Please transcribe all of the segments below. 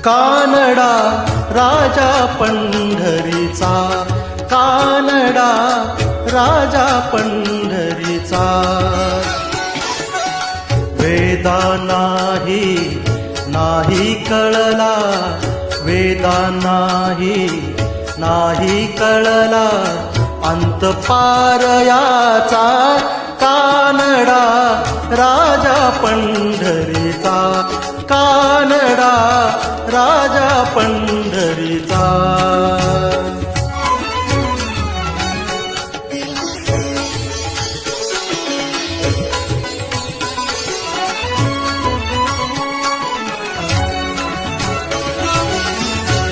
कानडा राजा पंढरीचा, कानडा राजा पंढरीचा. वेदा नाही नाही कळला, वेदा नाही नाही कळला अंत पार याचा. कानडा राजा पंढरीचा, कानडा राजा पंढरीचा.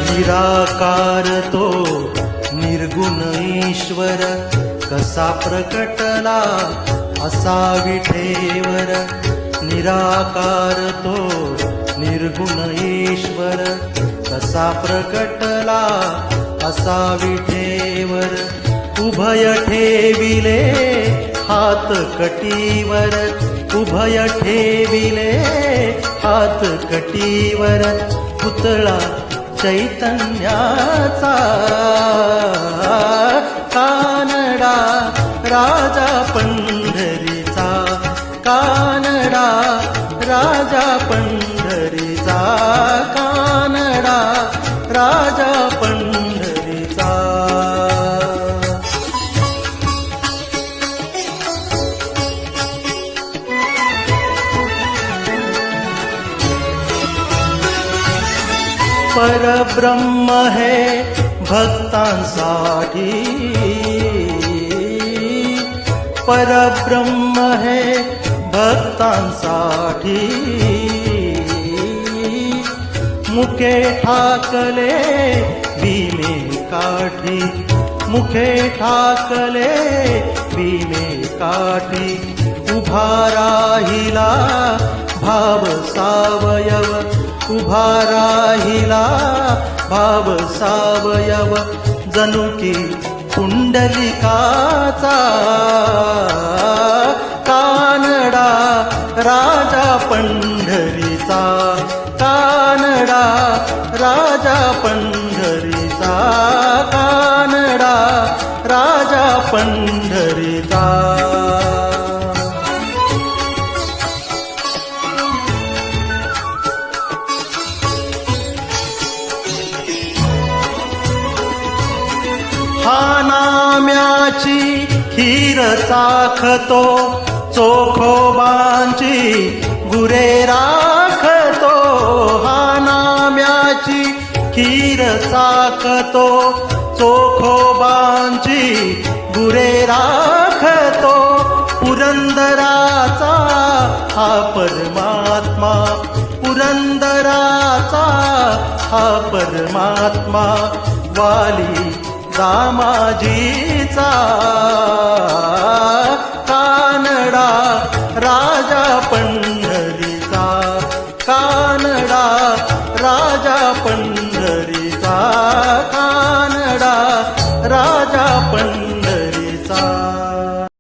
निराकार तो निर्गुण ईश्वर, कसा प्रकटला असा विठेवर. निराकार तो निर्गुण ईश्वर, कसा प्रकटला असा विठेवर. उभय ठेविले हात कटीवर, उभय ठेविले हात कटीवर. पुतळा चैतन्याचा, कानडा राजा पंढरीचा, कानडा राजा पंढरीचा, कानडा राजा पंढरीचा. परब्रह्म है भक्तांसाठी, परब्रह्म है भक्तांसाठी. मुखे ठाकले भीमे काठी, मुखे ठाकले भीमे काठी. उभा राहिला भाव सावयव, उभा राहिला भाव सावयव. जणू की पुंडलिकाचा, कानडा राजा पंढरीचा, कानडा राजा पंढरीचा, कानडा राजा पंढरीचा. हा नाम्याची खीर चाखतो, चोखोबांची गुरे राखतो. हा नाम्याची खीर चाखतो, चोखोबांची गुरे राखतो. पुरंदराचा हा परमात्मा, पुरंदराचा हा परमात्मा. वाली दामाजीचा, कानडा राजा